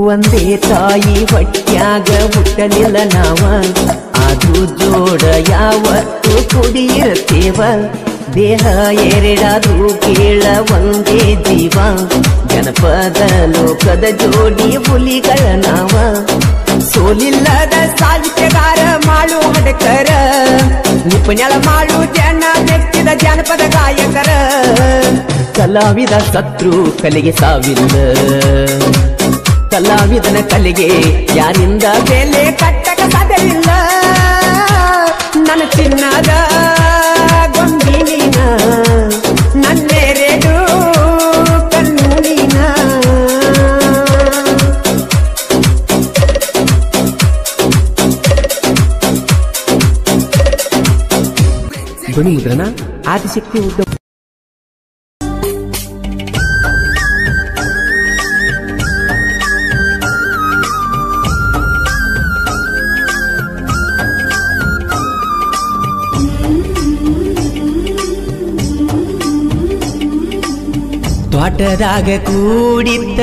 Speaker 3: ಒಂದೇ ತಾಯಿ ಹೊಟ್ಯಾಗ ಹುಟ್ಟಲಿಲ್ಲ ನಾವ ಅದು ಜೋಡ ಯಾವತ್ತು ಕುಡಿಯಿರ್ತೇವ ದೇಹ ಎರಡಾದ್ರೂ ಕೇಳ ಒಂದೇ ಜೀವ ಜನಪದ ಲೋಕದ ಜೋಡಿ ಹುಲಿಗಳ ನಾವ ಸೋಲಿಲ್ಲದ ಸಾಹಿತ್ಯಗಾರ ಮಾಡು ಹಡಕರ ನಿಪುಣಳ ಮಾಡು ಜನ ಮೆಚ್ಚಿದ ಜಾನಪದ ಗಾಯಕರ ಕಲಾವಿದ ಸತ್ರು ಕಲೆಗೆ ಸಾವಿಲ್ಲ ಕಲಾವಿದನ ಕಲೆಗೆ ಯಾರಿಂದ ಬೆಲೆ ಕಟ್ಟಕ ಸಾಧ್ಯವಿಲ್ಲ ನನ್ನ ಚಿನ್ನದ ಗೊಂಬಿ ನೀನ ನನ್ನೆರೆಡು ಕಣ್ಣು ನೀನ
Speaker 2: ಧ್ವನಿ ಮುದ್ರಣ ಆದಿಶಕ್ತಿ ಉದ್ದ
Speaker 3: ತ್ವಾಟದಾಗ ಕೂಡಿದ್ದ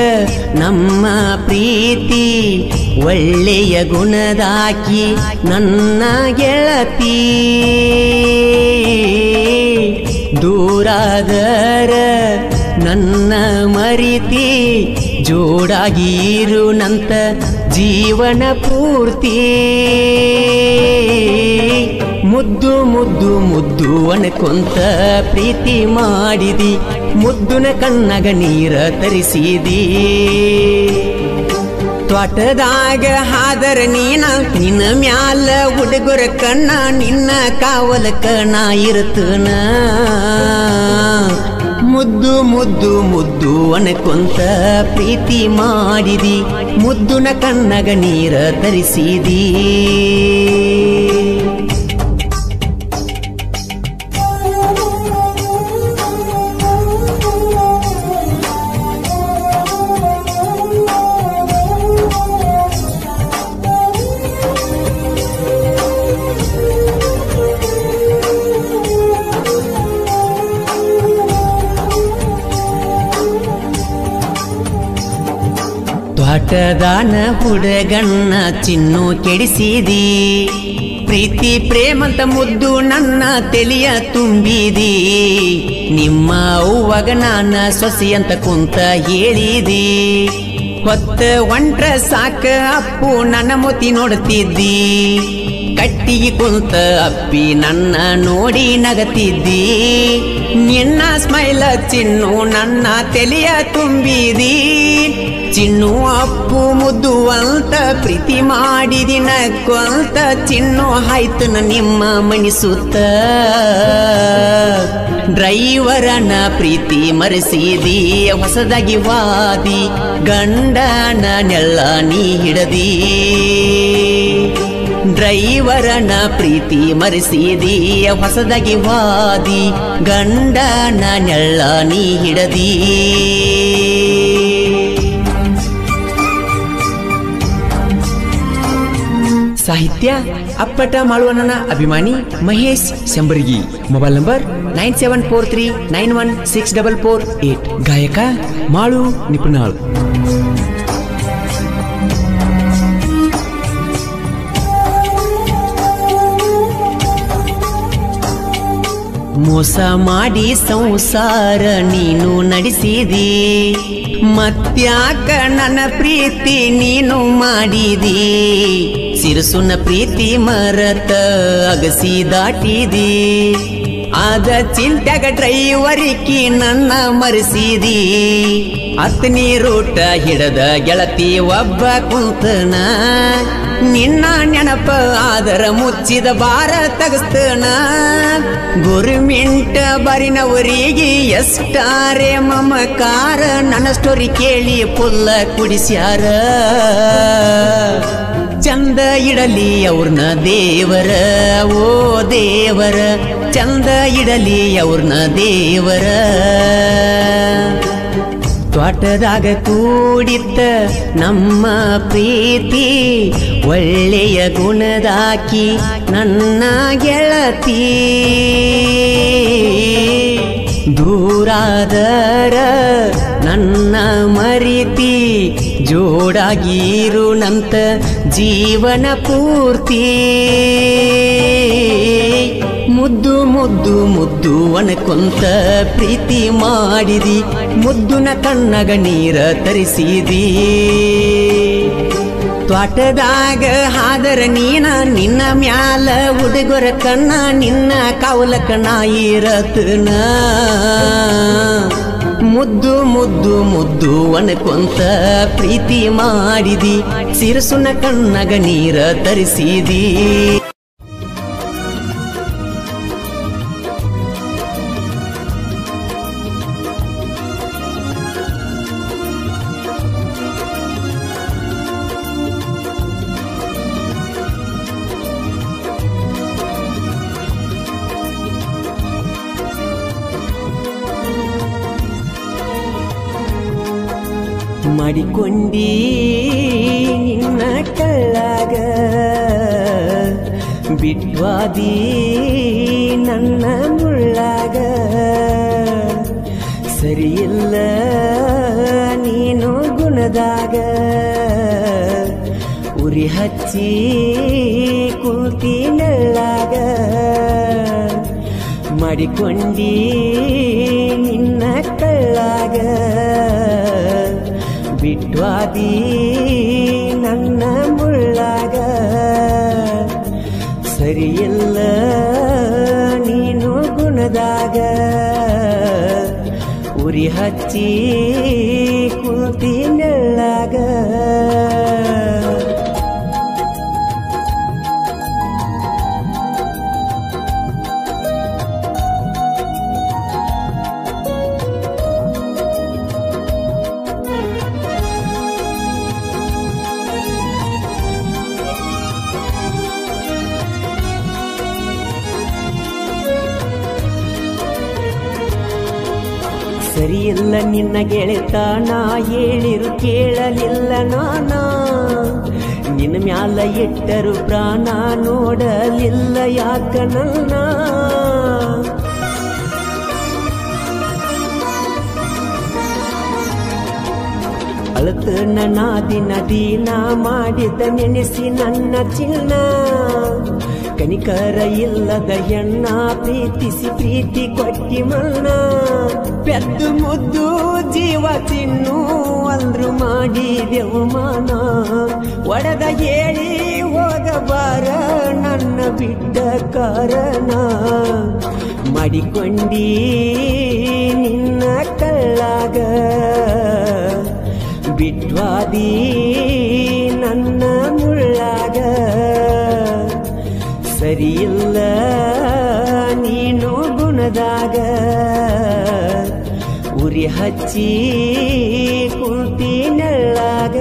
Speaker 3: ನಮ್ಮ ಪ್ರೀತಿ ಒಳ್ಳೆಯ ಗುಣದಾಕಿ ನನ್ನ ಗೆಳತಿ ದೂರಾದರ ನನ್ನ ಮರಿತಿ ಜೋಡಾಗಿರು ನಂತ ಜೀವನ ಪೂರ್ತಿ ಮುದ್ದು ಮುದ್ದು ಮುದ್ದು ಅನ್ಕೊಂತ ಪ್ರೀತಿ ಮಾಡಿದಿ ಮುದ್ದುನ ಕಣ್ಣಗ ನೀರ ತರಿಸಿದಿ ತ್ವಾಟದಾಗ ಹಾದರ ನೀನ ನಿನ್ನ ಮ್ಯಾಲ ಹುಡುಗರ ಕಣ್ಣ ನಿನ್ನ ಕಾವಲ ಕಣ ಇರ್ತನ ಮುದ್ದು ಮುದ್ದು ಮುದ್ದು ಅನ್ಕೊಂತ ಪ್ರೀತಿ ಮಾಡಿದಿ ಮುದ್ದುನ ಕಣ್ಣಗ ನೀರ ತರಿಸಿದಿ ಪಕ್ಕದಾನ ಹುಡುಗನ್ನ ಚಿನ್ನು ಕೆಡಿಸಿದಿ ಪ್ರೀತಿ ಪ್ರೇಮಂತ ಮುದ್ದು ನನ್ನ ತೆಲಿಯ ತುಂಬಿದಿ ನಿಮ್ಮ ಅವ್ವಗ ನಾನ ಸೊಸಿ ಅಂತ ಕುಂತ ಹೇಳಿದಿ ಹೊತ್ತ ಒಂಟ್ರ ಸಾಕ ಅಪ್ಪು ನನ್ನ ಮೊತಿ ನೋಡ್ತಿದ್ದಿ ಕಟ್ಟಿಗೆ ಕುಂತ ಅಪ್ಪಿ ನನ್ನ ನೋಡಿ ನಗತಿದ್ದಿ ನಿನ್ನ ಸ್ಮೈಲ ಚಿನ್ನು ನನ್ನ ತೆಲಿಯ ತುಂಬಿದಿ ಚಿನ್ನು ಅಪ್ಪು ಮುದ್ದು ಅಂತ ಪ್ರೀತಿ ಮಾಡಿದಿ ನಕ್ಕೊಂತ ಚಿನ್ನು ಆಯ್ತನ ನಿಮ್ಮ ಮನಿಸುತ್ತ ಡ್ರೈವರನ ಪ್ರೀತಿ ಮರೆಸಿದಿ ಹೊಸದಾಗಿ ವಾದಿ ಗಂಡನ ನೆಲ್ಲ ನೀ ಹಿಡದಿ ಡ್ರೈವರನ ಪ್ರೀತಿ ಮರೆಸಿದಿ ಹೊಸದಾಗಿ ವಾದಿ ಗಂಡನ ನೆಲ್ಲ ನೀ ಹಿಡದಿ
Speaker 2: ಸಾಹಿತ್ಯ ಅಪ್ಪಟ ಮಾಳುವಣ್ಣನ ಅಭಿಮಾನಿ ಮಹೇಶ್ ಶಂಬರ್ಗಿ ಮೊಬೈಲ್ ನಂಬರ್ 9743916448 ಗಾಯಕ ಮಾಳು ನಿಪುಣಾಳ್
Speaker 3: ಮೋಸ ಮಾಡಿ ಸಂಸಾರ ನೀನು ನಡೆಸಿದಿ ಮತ್ಯಾಕ ನನ್ನ ಪ್ರೀತಿ ನೀನು ಮಾಡಿದಿ ಸಿರಸುನ ಪ್ರೀತಿ ಮರತ ಅಗಸಿ ದಾಟಿದಿ ಆದ ಚಿಂತ್ಯಾಗ ಡ್ರೈವರಿಕಿ ನನ್ನ ಮರೆಸಿದಿ ಅತ್ನಿ ರೂಟ ಹಿಡದ ಗೆಳತಿ ಒಬ್ಬ ಕುಂತನ ನಿನ್ನ ನೆನಪ ಆದರ ಮುಚ್ಚಿದ ಬಾರ ತಗಸ್ತನ ಗುರುಮಿಂಟ ಬರಿನವರಿಗೆ ಎಷ್ಟಾರೆ ಮಮಕಾರ ನನ್ನ ಸ್ಟೋರಿ ಕೇಳಿ ಪುಲ್ಲ ಕುಡಿಸ್ಯಾರ ಚಂದ ಇಡಲಿ ಅವ್ರನ್ನ ದೇವರ ಓ ದೇವರ ಚಂದ ಇಡಲಿ ಅವ್ರನ್ನ ದೇವರ ತ್ವಾಟದಾಗ ಕೂಡಿತ್ತ ನಮ್ಮ ಪ್ರೀತಿ ಒಳ್ಳೆಯ ಗುಣದಾಕಿ ನನ್ನ ಗೆಳತಿ ದೂರಾದರ ನನ್ನ ಮರಿತಿ ಜೋಡಾಗಿರುನಂತ ಜೀವನ ಪೂರ್ತಿ ಮುದ್ದು ಮುದ್ದು ಮುದ್ದು ಅನ್ಕೊಂತ ಪ್ರೀತಿ ಮಾಡಿದಿ ಮುದ್ದುನ ಕಣ್ಣಗ ನೀರ ತರಿಸಿದಿ ತ್ವಾಟದಾಗ ಹಾದರ ನೀನ ನಿನ್ನ ಮ್ಯಾಲ ಹುಡುಗರ ಕಣ್ಣ ನಿನ್ನ ಕಾವಲಕ ನಾಯಿರತನ ಮುದ್ದು ಮುದ್ದು ಮುದ್ದು ಅನ್ಕೊಂತ ಪ್ರೀತಿ ಮಾಡಿದಿ ಸಿರಸುನ ಕಣ್ಣಗ ನೀರ ತರಿಸಿದಿ ಮಾಡಿಕೊಂಡಿ ನಿನ್ನ ಕಳ್ಳಾಗ ಬಿಟ್ವಾದಿ ನನ್ನ ಮುಳ್ಳಾಗ ಸರಿಯಿಲ್ಲ ನೀನು ಗುಣದಾಗ ಉರಿ ಹಚ್ಚಿ ಕೂತಿ ನೆಳ್ಳಾಗ ಮಾಡಿಕೊಂಡಿ ನಿನ್ನ ಕಳ್ಳಾಗ ಬಿಟ್ವಾದಿ ನನ್ನ ಮುಳ್ಳಾಗ ಸರಿಯಿಲ್ಲ ನೀನು ಗುಣದಾಗ ಉರಿ ಹಚ್ಚಿ ಕೂತಿ ನೆಳ್ಳಾಗ ಸರಿಯಿಲ್ಲ ನಿನ್ನ ಗೆಳೆತನ ಹೇಳಿರು ಕೇಳಲಿಲ್ಲ ನಾನ ನಿನ್ನ ಮ್ಯಾಲ ಇಟ್ಟರು ಪ್ರಾಣ ನೋಡಲಿಲ್ಲ ಯಾಕ ನನ್ನ ಅಳತ ನನ್ನ ದಿನ ಮಾಡಿದ ನೆನೆಸಿ ನನ್ನ ಚಿನ್ನ ಕನಿಕರ ಇಲ್ಲದ ಹೆಣ್ಣ ಪ್ರೀತಿಸಿ ಪ್ರೀತಿ ಕೊಟ್ಟಿ ಮಣ್ಣ ಪೆದ್ದು ಮುದ್ದು ಜೀವ ತಿನ್ನು ಅಂದ್ರು ಮಾಡಿದೆವು ಮಾನ ಒಡೆದ ಹೇಳಿ ಹೋಗಬಾರ ನನ್ನ ಬಿಟ್ಟ ಕಾರಣ ಮಾಡಿಕೊಂಡಿ ನಿನ್ನ ಕಳ್ಳಾಗ ಬಿಟ್ವಾದಿ ನನ್ನ ಮುಳ್ಳಾಗ ಸರಿಯಿಲ್ಲ ನೀನು ಗುಣದಾಗ ಉರಿ ಹಚ್ಚಿ ಕುಂತಿ ನೆಳ್ಳಾಗ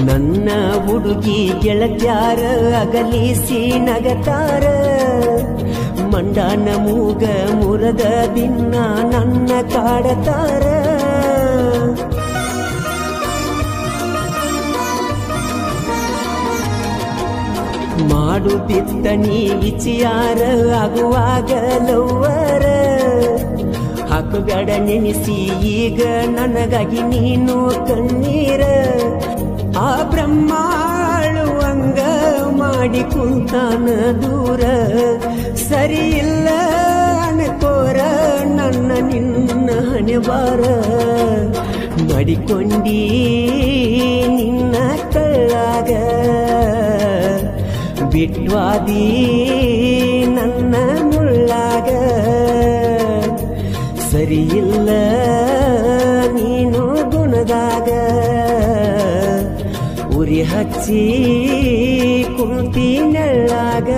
Speaker 3: ನನ್ನ ಹುಡುಗಿ ಗೆಳತ್ಯಾರ ಅಗಲಿಸಿ ನಗತಾರ ಮಂಡಾನ ಮೂಗ ಮುರದ ದಿನ ನನ್ನ ಕಾಡತಾರ ಮಾಡುತ್ತಿದ್ದ ನೀ ವಿಚಾರ ಆಗುವಾಗಲವ್ವರ ಹಾಕುಗಡ ನೆನೆಸಿ ಈಗ ನನಗಾಗಿ ನೀನು ಕಣ್ಣೀರ ಆ ಬ್ರಹ್ಮಾಳುವಂಗ ಮಾಡಿ ಕುಂತಾನ ದೂರ ಸರಿ ಇಲ್ಲ ಅನ್ಕೋರ ನನ್ನ ನಿನ್ನ ಹಣೆಬಾರ ಮಾಡಿಕೊಂಡಿ ನಿನ್ನ ಕಳ್ಳಾಗ ಬಿಟ್ವಾದಿ ನನ್ನ ಮುಳ್ಳಾಗ ಸರಿಯಿಲ್ಲ ನೀನು ಗುಣದಾಗ ಉರಿ ಹಚ್ಚಿ ಕುಂತಿ ನೆಳ್ಳಾಗ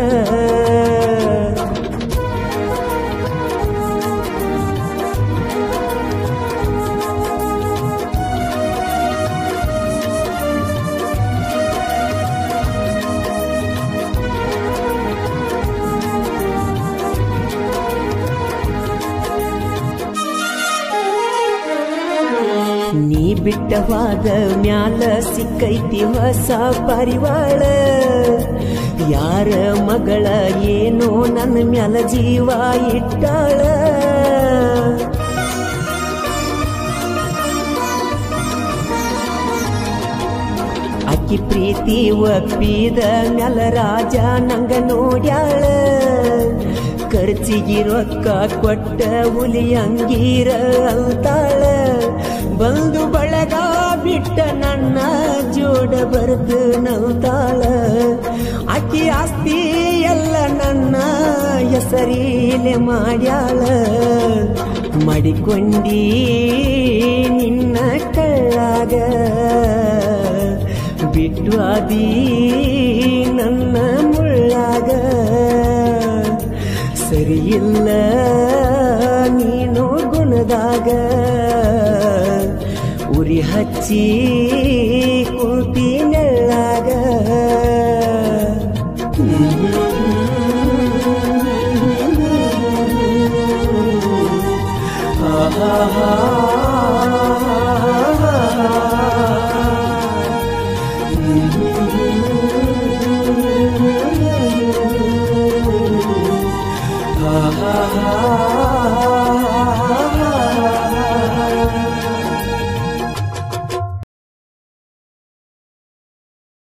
Speaker 3: ನೀ ಬಿಟ್ಟವಾದ ಮ್ಯಾಲ ಸಿಕ್ಕೈತಿ ಹೊಸ ಪರಿವಾಳ ಯಾರ ಮಗಳ ಏನೋ ನನ್ನ ಮ್ಯಾಲ ಜೀವ ಇಟ್ಟಾಳ ಅಕ್ಕಿ ಪ್ರೀತಿ ಒಪ್ಪಿದ ಮ್ಯಾಲ ರಾಜ ನಂಗ ನೋಡ್ಯಾಳ ಖರ್ಚಿಗೆ ರೊಕ್ಕ ಕೊಟ್ಟ ಹುಲಿ ಅಂಗೀರ ಅಂತಾಳ ಬಂದು ಬಳಗ ಬಿಟ್ಟ ನನ್ನ ಜೋಡ ಬರ್ದು ನಲ್ತಾಳ ಅಕ್ಕಿ ಆಸ್ತಿ ಎಲ್ಲ ನನ್ನ ಹೆಸರೀಲೆ ಮಾಡ್ಯಾಳ ಮಾಡಿಕೊಂಡಿ ನಿನ್ನ ಕಳ್ಳಾಗ ಬಿಟ್ವಾದಿ ನನ್ನ ಮುಳ್ಳಾಗ ಸರಿಯಿಲ್ಲ ನೀನು ಗುಣದಾಗ ಉರಿ ಹಚ್ಚಿ ಕುಂತಿ ನೆಳ್ಳಾಗ ಆ